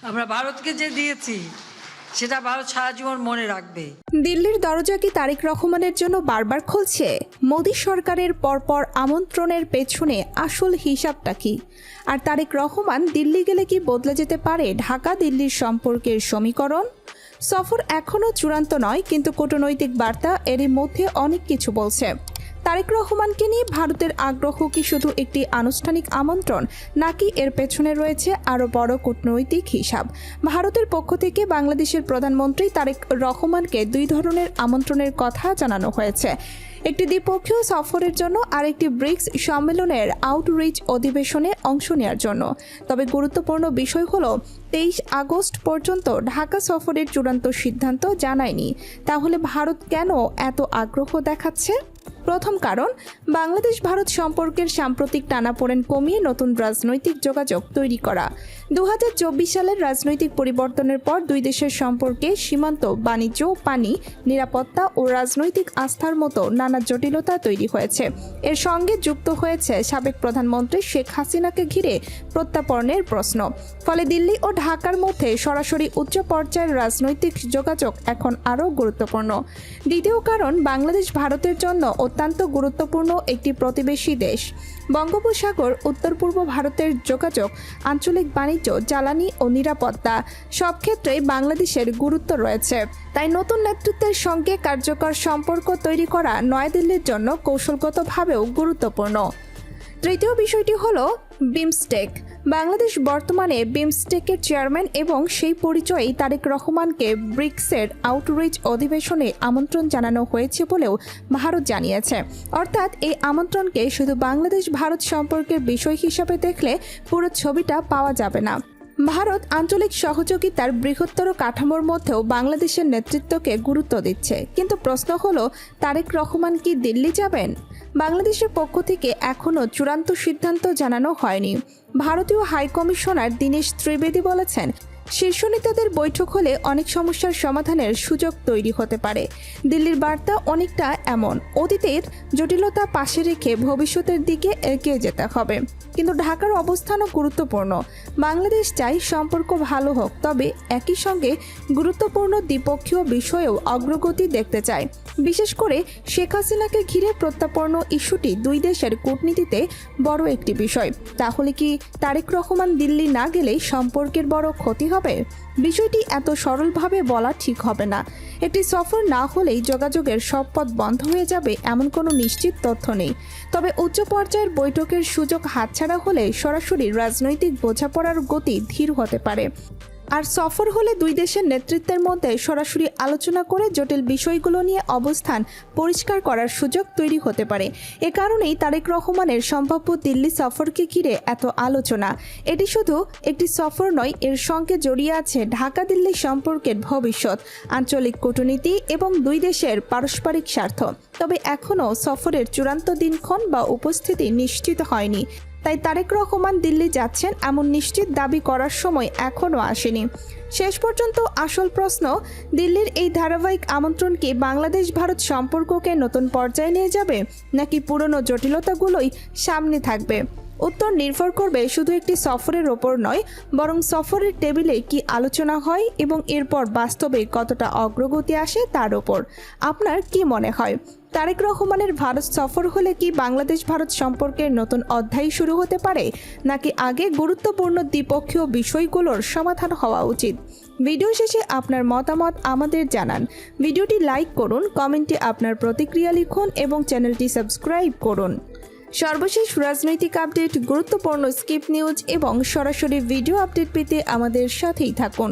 আমরা ভারতকে যে দিয়েছি সেটা ভারত সারা জীবন মনে রাখবে। দিল্লির দরজা কি তারেক রহমানের জন্য বারবার খুলছে? মোদী সরকারের পরপর আমন্ত্রণের পেছনে আসল হিসাবটা কি? আর তারেক রহমান দিল্লি গেলে কি বদলে যেতে পারে ঢাকা দিল্লির সম্পর্কের সমীকরণ? সফর এখনও চূড়ান্ত নয়, কিন্তু কূটনৈতিক বার্তা এরই মধ্যে অনেক কিছু বলছে। তারেক রহমানকে নিয়ে ভারতের আগ্রহ কি শুধু একটি আনুষ্ঠানিক আমন্ত্রণ, নাকি এর পেছনে রয়েছে আরও বড় কূটনৈতিক হিসাব? ভারতের পক্ষ থেকে বাংলাদেশের প্রধানমন্ত্রী তারেক রহমানকে দুই ধরনের আমন্ত্রণের কথা জানানো হয়েছে। একটি দ্বিপক্ষীয় সফরের জন্য আর একটি ব্রিক্স সম্মেলনের আউটরিচ অধিবেশনে অংশ নেওয়ার জন্য। তবে গুরুত্বপূর্ণ বিষয় হলো 23 আগস্ট পর্যন্ত ঢাকা সফরের চূড়ান্ত সিদ্ধান্ত জানায়নি। তাহলে ভারত কেন এত আগ্রহ দেখাচ্ছে? প্রথম কারণ, বাংলাদেশ ভারত সম্পর্কের সাম্প্রতিক টানাপোড়েন কমিয়ে নতুন রাজনৈতিক যোগাযোগ তৈরি করা। 2024 সালের রাজনৈতিক পরিবর্তনের পর দুই দেশের সম্পর্কে সীমান্ত, বাণিজ্য, পানি, নিরাপত্তা ও রাজনৈতিক আস্থার মতো নানা জটিলতা তৈরি হয়েছে। এর সঙ্গে যুক্ত হয়েছে সাবেক প্রধানমন্ত্রী শেখ হাসিনাকে ঘিরে প্রত্যাপনের প্রশ্ন। ফলে দিল্লি ও ঢাকার মধ্যে সরাসরি উচ্চ পর্যায়ের রাজনৈতিক যোগাযোগ এখন আরও গুরুত্বপূর্ণ। দ্বিতীয় কারণ, বাংলাদেশ ভারতের জন্য অত্যন্ত গুরুত্বপূর্ণ একটি প্রতিবেশী দেশ। বঙ্গোপসাগর, উত্তর পূর্ব ভারতের যোগাযোগ, আঞ্চলিক বাণিজ্য, জ্বালানি ও নিরাপত্তা সব ক্ষেত্রেই বাংলাদেশের গুরুত্ব রয়েছে। তাই নতুন নেতৃত্বের সঙ্গে কার্যকর সম্পর্ক তৈরি করা নয়াদিল্লির জন্য কৌশলগতভাবেও গুরুত্বপূর্ণ। তৃতীয় বিষয়টি হলো বিমস্টেক। বাংলাদেশ বর্তমানে বিমস্টেকের চেয়ারম্যান এবং সেই পরিচয়েই তারেক রহমানকে ব্রিক্সের আউটরিচ অধিবেশনে আমন্ত্রণ জানানো হয়েছে বলেও ভারত জানিয়েছে। অর্থাৎ এই আমন্ত্রণকে শুধু বাংলাদেশ ভারত সম্পর্কের বিষয় হিসাবে দেখলে পুরো ছবিটা পাওয়া যাবে না। ভারত আঞ্চলিক সহযোগিতার বৃহত্তর কাঠামোর মধ্যেও বাংলাদেশের নেতৃত্বকে গুরুত্ব দিচ্ছে। কিন্তু প্রশ্ন হলো, তারেক রহমান কি দিল্লি যাবেন? বাংলাদেশের পক্ষ থেকে এখনও চূড়ান্ত সিদ্ধান্ত জানানো হয়নি। ভারতীয় হাইকমিশনার দীনেশ ত্রিবেদী বলেছেন, শীর্ষ নেতাদের বৈঠক হলে অনেক সমস্যার সমাধানের সুযোগ তৈরি হতে পারে। দিল্লির বার্তা অনেকটা এমন, অতীতের জটিলতা পাশে রেখে ভবিষ্যতের দিকে এগিয়ে যেতে হবে। কিন্তু ঢাকার অবস্থানও গুরুত্বপূর্ণ। বাংলাদেশ চাই সম্পর্ক ভালো হোক, তবে একই সঙ্গে গুরুত্বপূর্ণ দ্বিপক্ষীয় বিষয়েও অগ্রগতি দেখতে চায়। বিশেষ করে শেখ হাসিনাকে ঘিরে প্রত্যাপন্ন ইস্যুটি দুই দেশের কূটনীতিতে বড় একটি বিষয়। তাহলে কি তারেক রহমান দিল্লি না গেলে সম্পর্কের বড় ক্ষতি হবে? বিষয়টি এত সরলভাবে বলা ঠিক হবে না। একটি সফর না হলেই যোগাযোগের সব পথ বন্ধ হয়ে যাবে এমন কোনো নিশ্চিত তথ্য নেই। তবে উচ্চ পর্যায়ের বৈঠকের সুযোগ হাতছাড়া হলে সরাসরি রাজনৈতিক বোঝাপড়ার গতি ধীর হতে পারে। আর সফর হলে দুই দেশের নেতৃত্বের মধ্যে সরাসরি আলোচনা করে জটিল বিষয়গুলো নিয়ে অবস্থান পরিষ্কার করার সুযোগ তৈরি হতে পারে। এ কারণেই তারেক রহমানের সম্ভাব্য দিল্লি সফরকে ঘিরে এত আলোচনা। এটি শুধু একটি সফর নয়, এর সঙ্গে জড়িয়ে আছে ঢাকা দিল্লি সম্পর্কের ভবিষ্যৎ, আঞ্চলিক কূটনীতি এবং দুই দেশের পারস্পরিক স্বার্থ। তবে এখনও সফরের চূড়ান্ত দিনক্ষণ বা উপস্থিতি নিশ্চিত হয়নি। তাই তারেক রহমান দিল্লি যাচ্ছেন এমন নিশ্চিত দাবি করার সময় এখনও আসেনি। শেষ পর্যন্ত আসল প্রশ্ন, দিল্লির এই ধারাবাহিক আমন্ত্রণ কি বাংলাদেশ ভারত সম্পর্ককে নতুন পর্যায়ে নিয়ে যাবে, নাকি পুরনো জটিলতাগুলোই সামনে থাকবে? উত্তর নির্ভর করবে শুধু একটি সফরের ওপর নয়, বরং সফরের টেবিলে কি আলোচনা হয় এবং এরপর বাস্তবে কতটা অগ্রগতি আসে তার ওপর। আপনার কি মনে হয়, তারেক রহমানের ভারত সফর হলে কি বাংলাদেশ ভারত সম্পর্কের নতুন অধ্যায় শুরু হতে পারে, নাকি আগে গুরুত্বপূর্ণ দ্বিপক্ষীয় বিষয়গুলোর সমাধান হওয়া উচিত? ভিডিও শেষে আপনার মতামত আমাদের জানান। ভিডিওটি লাইক করুন, কমেন্টে আপনার প্রতিক্রিয়া লিখুন এবং চ্যানেলটি সাবস্ক্রাইব করুন। সর্বশেষ রাজনৈতিক আপডেট, গুরুত্বপূর্ণ স্কিপ নিউজ এবং সরাসরি ভিডিও আপডেট পেতে আমাদের সাথেই থাকুন।